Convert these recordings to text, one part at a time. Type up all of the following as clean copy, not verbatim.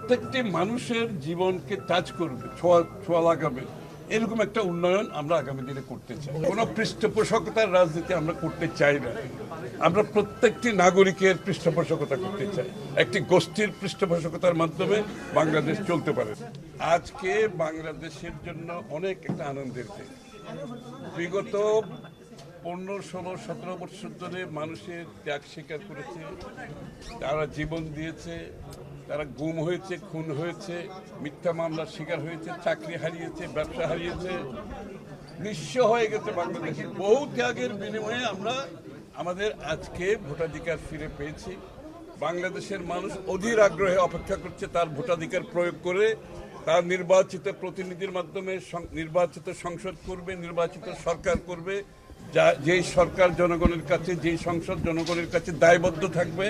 প্রত্যেকটি মানুষের জীবনকে টাচ করবে, ছোঁয়া লাগাবে, এরকম একটা উন্নয়ন আমরা আগামী দিনে করতে চাই। কোনো পৃষ্ঠপোষকতার রাজনীতি আমরা করতে চাই না। আমরা প্রত্যেকটি নাগরিকের পৃষ্ঠপোষকতা করতে চাই। একটি গোষ্ঠীর পৃষ্ঠপোষকতার মাধ্যমে বাংলাদেশ চলতে পারে। আজকে বাংলাদেশের জন্য অনেক একটা আনন্দের দিন। বিগত 15, 16, 17 বছর ধরে মানুষের ত্যাগ স্বীকার করেছে, তারা জীবন দিয়েছে, তারা গুম হয়েছে, খুন হয়েছে, মিথ্যা মামলার শিকার হয়েছে, চাকরি হারিয়েছে, ব্যবসা হারিয়েছে, নিঃস্ব হয়ে গেছে বাংলাদেশে। বহু ত্যাগের বিনিময়ে আমরা আমাদের আজকে ভোটাধিকার ফিরে পেয়েছি। বাংলাদেশের মানুষ অধীর আগ্রহে অপেক্ষা করছে তার ভোটাধিকার প্রয়োগ করে তার নির্বাচিত প্রতিনিধির মাধ্যমে নির্বাচিত সংসদ করবে, নির্বাচিত সরকার করবে, যেই সরকার জনগণের কাছে, যেই সংসদ জনগণের কাছে দায়বদ্ধ থাকবে।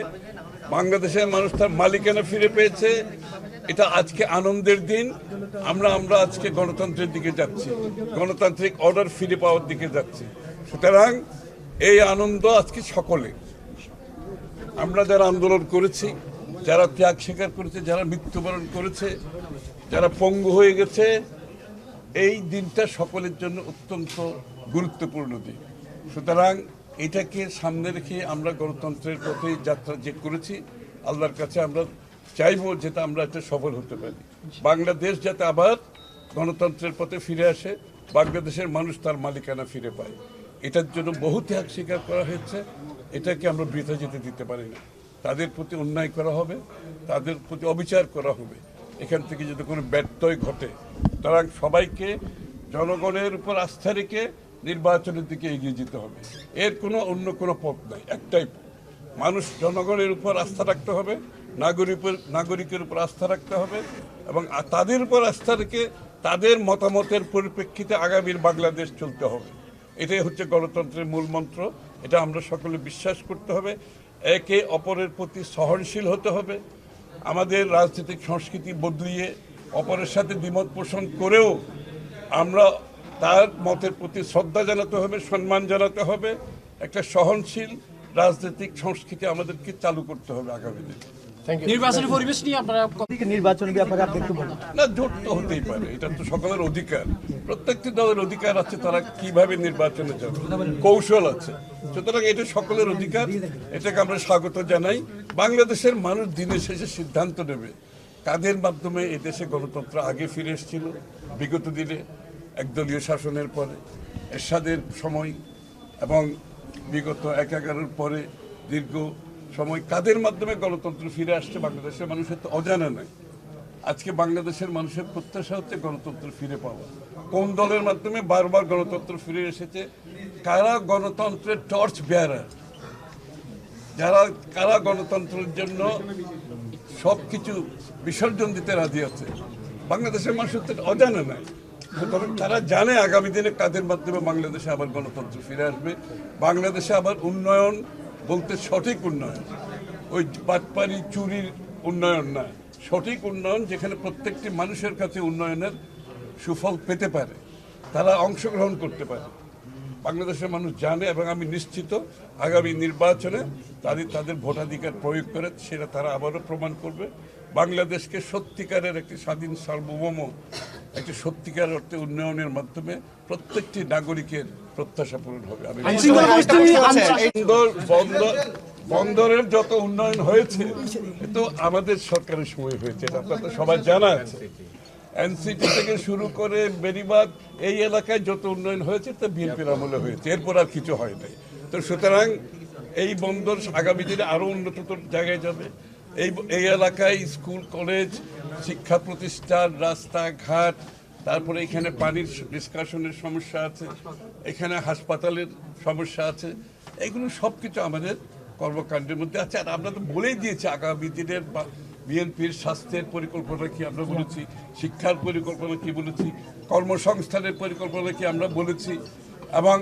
বাংলাদেশের মানুষ তার মালিকানা ফিরে পেয়েছে। এটা আজকে আনন্দের দিন। আমরা আজকে গণতন্ত্রের দিকে যাচ্ছি, গণতান্ত্রিক অর্ডার ফিরে পাওয়ার দিকে যাচ্ছি। সুতরাং এই আনন্দ আজকে সকলে, আমরা যারা আন্দোলন করেছি, যারা ত্যাগ স্বীকার করেছে, যারা মৃত্যুবরণ করেছে, যারা পঙ্গু হয়ে গেছে, এই দিনটা সকলের জন্য অত্যন্ত গুরুত্বপূর্ণ দিন। সুতরাং এটাকে সামনে রেখে আমরা গণতন্ত্রের পথে যাত্রা যে করেছি, আল্লাহর কাছে আমরা চাইব যাতে আমরা এটা সফল হতে পারি। বাংলাদেশ যাতে আবার গণতন্ত্রের পথে ফিরে আসে, বাংলাদেশের মানুষ তার মালিকানা ফিরে পায়। এটার জন্য বহু ত্যাগ স্বীকার করা হয়েছে। এটাকে আমরা বৃথা যেতে দিতে পারি না। তাদের প্রতি অন্যায় করা হবে, তাদের প্রতি অবিচার করা হবে। এখান থেকে যদি কোনো ব্যত্যয় ঘটে, সুতরাং সবাইকে জনগণের উপর আস্থা রেখে নির্বাচনের দিকে এগিয়ে যেতে হবে। এর অন্য কোনো পথ নাই, একটাই পথ। মানুষ জনগণের উপর আস্থা রাখতে হবে, নাগরিকের উপর আস্থা রাখতে হবে, এবং তাদের উপর আস্থা রেখে তাদের মতামতের পরিপ্রেক্ষিতে আগামীর বাংলাদেশ চলতে হবে। এটাই হচ্ছে গণতন্ত্রের মূল মন্ত্র। এটা আমরা সকলে বিশ্বাস করতে হবে। একে অপরের প্রতি সহনশীল হতে হবে। আমাদের রাজনৈতিক সংস্কৃতি বদলিয়ে অপরের সাথে দ্বিমত পোষণ করেও আমরা তার মতের প্রতি শ্রদ্ধা জানাতে হবে, সম্মান জানাতে হবে। একটা সহনশীল রাজনৈতিক সংস্কৃতি আমাদেরকে চালু করতে হবে আগামী দিনে। নির্বাচনী পরিবেশ নিয়ে আপনারা নির্বাচনের ব্যাপারে আপনি একটু বলুন। না, জোট তো হতেই পারে, এটা তো সকলের অধিকার। প্রত্যেকটি দলের অধিকার আছে তারা কিভাবে নির্বাচনে যাবে, কৌশল আছে। সুতরাং এটা সকলের অধিকার, এটাকে আমরা স্বাগত জানাই। বাংলাদেশের মানুষ দিনের শেষে সিদ্ধান্ত নেবে কাদের মাধ্যমে এদেশে গণতন্ত্র আগে ফিরে এসেছিল বিগত দিনে একদলীয় শাসনের পরে, এরশাদের সময় এবং বিগত 11-11 পরে দীর্ঘ সময় কাদের মাধ্যমে গণতন্ত্র ফিরে আসছে বাংলাদেশের মানুষের তো অজানা নাই। আজকে বাংলাদেশের মানুষের প্রত্যাশা হচ্ছে গণতন্ত্র ফিরে পাওয়া। কোন দলের মাধ্যমে বারবার গণতন্ত্র ফিরে এসেছে, কারা গণতন্ত্রের টর্চ বেয়ারার, কারা গণতন্ত্রের জন্য সবকিছু বিসর্জন দিতে রাজি আছে, বাংলাদেশের মানুষের তো অজানা নাই। সুতরাং তারা জানে আগামী দিনে কাদের মাধ্যমে বাংলাদেশে আবার গণতন্ত্র ফিরে আসবে। বাংলাদেশে আবার উন্নয়ন বলতে সঠিক উন্নয়ন, ওই বাটপারি চুরির উন্নয়ন না, সঠিক উন্নয়ন যেখানে প্রত্যেকটি মানুষের কাছে উন্নয়নের সুফল পেতে পারে, তারা অংশগ্রহণ করতে পারে। বাংলাদেশের মানুষ জানে, এবং আমি নিশ্চিত আগামী নির্বাচনে তাদের ভোটাধিকার প্রয়োগ করে সেটা তারা আবারও প্রমাণ করবে। বাংলাদেশকে সত্যিকারের একটি স্বাধীন সার্বভৌম, একটি সত্যিকার অর্থে উন্নয়নের মাধ্যমে প্রত্যেকটি নাগরিকের প্রত্যাশা পূরণ হবে। বন্দরের যত উন্নয়ন হয়েছে তো আমাদের সরকারের সময় হয়েছে, এটা আপনার তো সবাই জানা আছে। এনসিটি থেকে শুরু করে বেরিবাদ, এই এলাকায় যত উন্নয়ন হয়েছে তা বিএনপির আমলে হয়েছে, এরপর আর কিছু হয় নাই। তো সুতরাং এই বন্দর আগামী দিনে আরো উন্নততর জায়গায় যাবে। এই এলাকায় স্কুল, কলেজ, শিক্ষা প্রতিষ্ঠান, রাস্তাঘাট, তারপরে এখানে পানির নিষ্কাশনের সমস্যা আছে, এখানে হাসপাতালের সমস্যা আছে। এগুলো সবকিছু আমাদের কর্মকাণ্ডের মধ্যে আছে। আর আমরা তো বলেই দিয়েছি আগামী দিনের বিএনপির স্বাস্থ্যের পরিকল্পনা কি আমরা বলেছি, শিক্ষার পরিকল্পনা কি বলেছি, কর্মসংস্থানের পরিকল্পনা কি আমরা বলেছি, এবং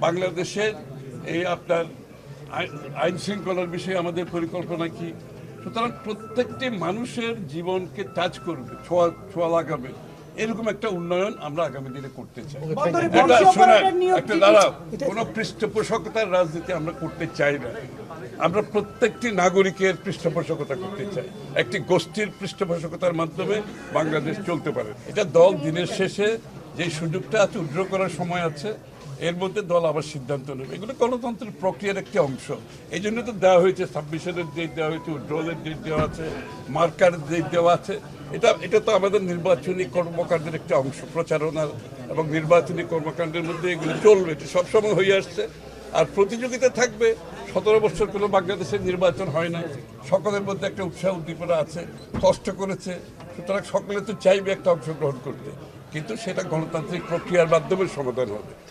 বাংলাদেশের এই আপনার আইন শৃঙ্খলার বিষয়ে আমাদের পরিকল্পনা কি। সুতরাং প্রত্যেকটি মানুষের জীবনকে টাচ করবে, ছোঁয়া লাগাবে, এরকম একটা উন্নয়ন আমরা আগামী দিনে করতে চাই। একটা দাঁড়াও, কোনো পৃষ্ঠপোষকতার রাজনীতি আমরা করতে চাই না। আমরা প্রত্যেকটি নাগরিকের পৃষ্ঠপোষকতা করতে চাই। একটি গোষ্ঠীর পৃষ্ঠপোষকতার মাধ্যমে বাংলাদেশ চলতে পারে। এটা দল দিনের শেষে যে সুযোগটা আছে উইথড্র করার সময় আছে, এর মধ্যে দল আবার সিদ্ধান্ত নেবে। এগুলো গণতন্ত্রের প্রক্রিয়ার একটি অংশ। এই জন্য তো দেওয়া হয়েছে, সাবমিশনের ডেট দেওয়া হয়েছে, উইথড্রলের ডেট দেওয়া আছে, মার্কার ডেট দেওয়া আছে। এটা তো আমাদের নির্বাচনী কর্মকাণ্ডের একটি অংশ। প্রচারণার এবং নির্বাচনী কর্মকাণ্ডের মধ্যে এগুলো চলবে, এটা সবসময় হয়ে আসছে। আর প্রতিযোগিতা থাকবে। 17 বছর কোনো বাংলাদেশের নির্বাচন হয় না, সকলের মধ্যে একটা উৎসাহ উদ্দীপনা আছে, কষ্ট করেছে, সুতরাং সকলে তো চাইবে একটা অংশগ্রহণ করতে, কিন্তু সেটা গণতান্ত্রিক প্রক্রিয়ার মাধ্যমে সমাধান হবে।